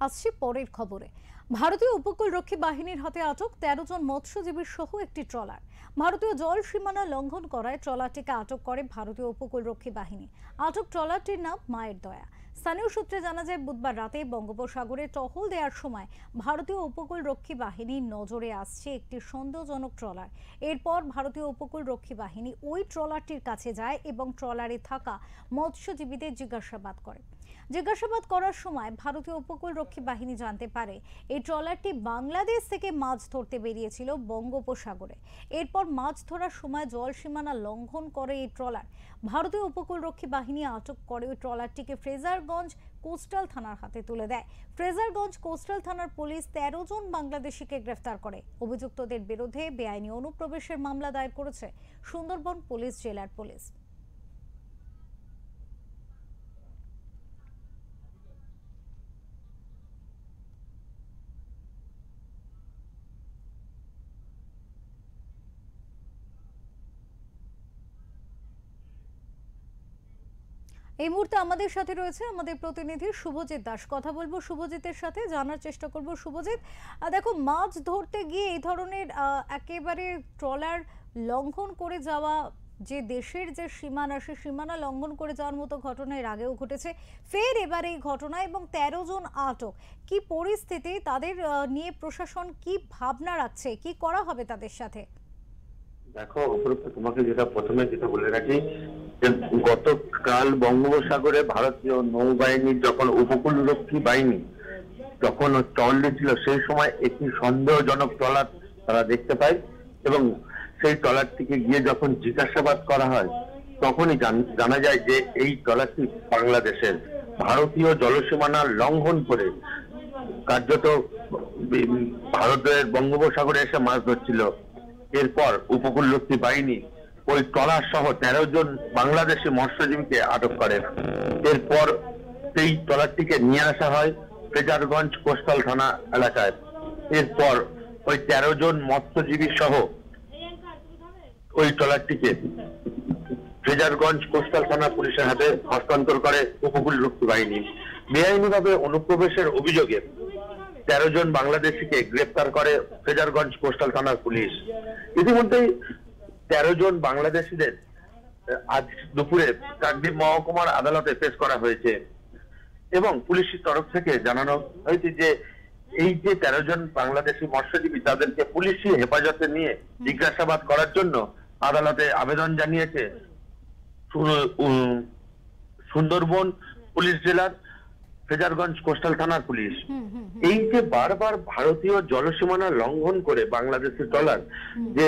আসছি পরের খবরে। ভারতীয় উপকূলরক্ষী বাহিনীর হাতে আটক ১৩ জন মৎস্যজীবী সহ একটি ট্রলার। ভারতীয় জল সীমানা লঙ্ঘন করায় ট্রলারটিকে আটক করে ভারতীয় উপকূলরক্ষী বাহিনী। আটক ট্রলারটির নাম মায়ের দয়া। স্থানীয় সূত্রে জানা যায়, বুধবার রাতে বঙ্গোপসাগরে টহল দেওয়ার সময় ভারতীয় উপকূলরক্ষী বাহিনীর নজরে আসছে একটি সন্দেহজনক ট্রলার। এরপর ভারতীয় উপকূলরক্ষী বাহিনী ওই ট্রলারটির কাছে যায় এবং ট্রলারে থাকা মৎস্যজীবীদের জিজ্ঞাসাবাদ করে। জিজ্ঞাসাবাদ করার সময় ভারতীয় উপকূলরক্ষী বাহিনী জানতে পারে এই ট্রলারটি বাংলাদেশ থেকে মাছ ধরতে বেরিয়েছিল বঙ্গোপসাগরে। এরপর মাছ ধরার সময় জল সীমানা লঙ্ঘন করে এই ট্রলার। ভারতীয় উপকূলরক্ষী বাহিনী আটক করে ওই ট্রলারটিকে ফ্রেজারগঞ্জ কোস্টাল থানার হাতে তুলে দেয়। ফ্রেজারগঞ্জ কোস্টাল থানার পুলিশ ১৩ জন বাংলাদেশিকে গ্রেফতার করে। অভিযুক্তদের বিরুদ্ধে বেআইনি অনুপ্রবেশের মামলা দায়ের করেছে সুন্দরবন পুলিশ জেলার পুলিশ। এই মুহূর্তে আমাদের সাথে রয়েছে আমাদের প্রতিনিধি শুভজিৎ দাস। কথা বলবো শুভজিতের সাথে, জানার চেষ্টা করব। শুভজিৎ, দেখো, মাছ ধরতে গিয়ে এই ধরনের একেবারে ট্রলার লঙ্ঘন করে যাওয়া, যে দেশের যে সীমানা, সে সীমানা লঙ্ঘন করে যাওয়ার মতো ঘটনা এর আগেও ঘটেছে, ফের এবার এই ঘটনা এবং ১৩ জন আটক। কি পরিস্থিতি, তাদের নিয়ে প্রশাসন কি ভাবনা রাখছে, কি করা হবে তাদের সাথে? দেখো, তোমাকে প্রথমে বলে রাখি, গতকাল বঙ্গোপসাগরে ভারতীয় নৌবাহিনীর যখন উপকূলরক্ষী বাহিনী যখন টহল দিচ্ছিল, সেই সময় একটি সন্দেহজনক ট্রলার তারা দেখতে পায় এবং সেই ট্রলারটিকে গিয়ে যখন জিজ্ঞাসাবাদ করা হয়, তখনই জানা যায় যে এই ট্রলারটি বাংলাদেশের ভারতীয় জলসীমানা লঙ্ঘন করে কার্যত ভারতের বঙ্গোপসাগরে এসে মাছ ধরছিল। এরপর উপকূলরক্ষী বাহিনী ওই ট্রলার সহ ১৩ জন বাংলাদেশি মৎস্যজীবীকে আটক করে। এরপর সেই ট্রলারটিকে নিয়ে আসা হয় ফ্রেজারগঞ্জ কোস্টাল থানা এলাকায়। এরপর ওই ১৩ জন মৎস্যজীবী সহ ওই ট্রলারটিকে ফ্রেজারগঞ্জ কোস্টাল থানা পুলিশের হাতে হস্তান্তর করে উপকূলরক্ষী বাহিনী। বেআইনিভাবে অনুপ্রবেশের অভিযোগে ১৩ জন বাংলাদেশিকে গ্রেফতার করে ফ্রেজারগঞ্জ কোস্টাল থানার পুলিশ। ইতিমধ্যেই ১৩ জন বাংলাদেশিদের আজ দুপুরে কাকদ্বীপ মহকুমার আদালতে পেশ করা হয়েছে এবং পুলিশের তরফ থেকে জানানো হয়েছে যে এই যে ১৩ জন বাংলাদেশি মৎস্যজীবী, তাদেরকে পুলিশি হেফাজতে নিয়ে জিজ্ঞাসাবাদ করার জন্য আদালতে আবেদন জানিয়েছে সুন্দরবন পুলিশ জেলার ফ্রেজারগঞ্জ কোস্টাল থানার পুলিশ। এই যে বারবার ভারতীয় জলসীমানা লঙ্ঘন করে বাংলাদেশের ট্রলার যে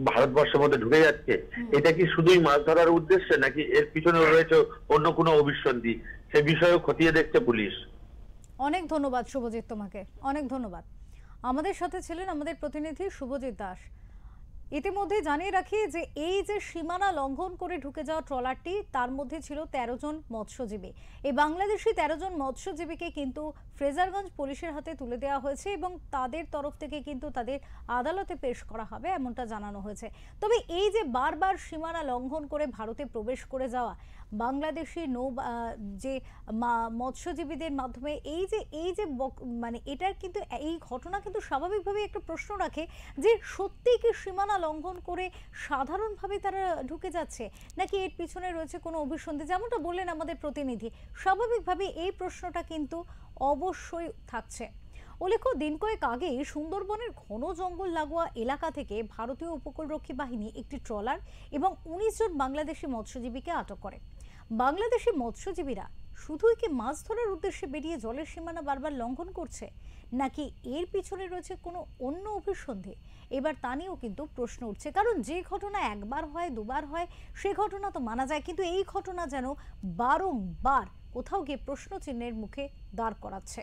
ভারতবর্ষের মধ্যে ঢুকে যাচ্ছে, এটা কি শুধুই মাছ ধরার উদ্দেশ্যে নাকি এর পিছনে রয়েছে অন্য কোনো অভিসন্ধি, সে বিষয়েও খতিয়ে দেখছে পুলিশ। অনেক ধন্যবাদ শুভজিৎ, তোমাকে অনেক ধন্যবাদ। আমাদের সাথে ছিলেন আমাদের প্রতিনিধি শুভজিৎ দাস। ইতিমধ্যে জানিয়ে রাখি যে এই যে সীমানা লঙ্ঘন করে ঢুকে যাওয়া ট্রলারটি, তার মধ্যে ছিল ১৩ জন মৎস্যজীবী। এই বাংলাদেশি ১৩ জন মৎস্যজীবীকে কিন্তু ফ্রেজারগঞ্জ পুলিশের হাতে তুলে দেওয়া হয়েছে এবং তাদের তরফ থেকে কিন্তু তাদের আদালতে পেশ করা হবে, এমনটা জানানো হয়েছে। তবে এই যে বারবার সীমানা লঙ্ঘন করে ভারতে প্রবেশ করে যাওয়া বাংলাদেশি যে মৎস্যজীবীদের মাধ্যমে এই যে মানে এটার কিন্তু এই ঘটনা কিন্তু স্বাভাবিকভাবে একটা প্রশ্ন রাখে যে সত্যি কি সীমানা লঙ্ঘন করে সাধারণভাবে তারা ঢুকে যাচ্ছে, নাকি এর পিছনে রয়েছে কোনো অভিসন্ধি? যেমনটা বললেন আমাদের প্রতিনিধি, স্বাভাবিকভাবে এই প্রশ্নটা কিন্তু অবশ্যই থাকছে। উল্লেখ্য, দিন কয়েক আগে সুন্দরবনের ঘন জঙ্গল লাগোয়া এলাকা থেকে ভারতীয় উপকূলরক্ষী বাহিনী একটি ট্রলার এবং ১৯ জন বাংলাদেশি মৎস্যজীবীকে আটক করে। বাংলাদেশি মৎস্যজীবীরা শুধুই কি মাছ ধরার উদ্দেশ্যে বেরিয়ে জলের সীমানা বারবার লঙ্ঘন করছে, নাকি এর পিছনে রয়েছে কোনো অন্য অভিসন্ধি? এবার তা নিয়েও কিন্তু প্রশ্ন উঠছে, কারণ যে ঘটনা একবার হয়, দুবার হয়, সে ঘটনা তো মানা যায়, কিন্তু এই ঘটনা যেন বারংবার কোথাও গিয়ে প্রশ্ন চিহ্নের মুখে দাঁড় করাচ্ছে।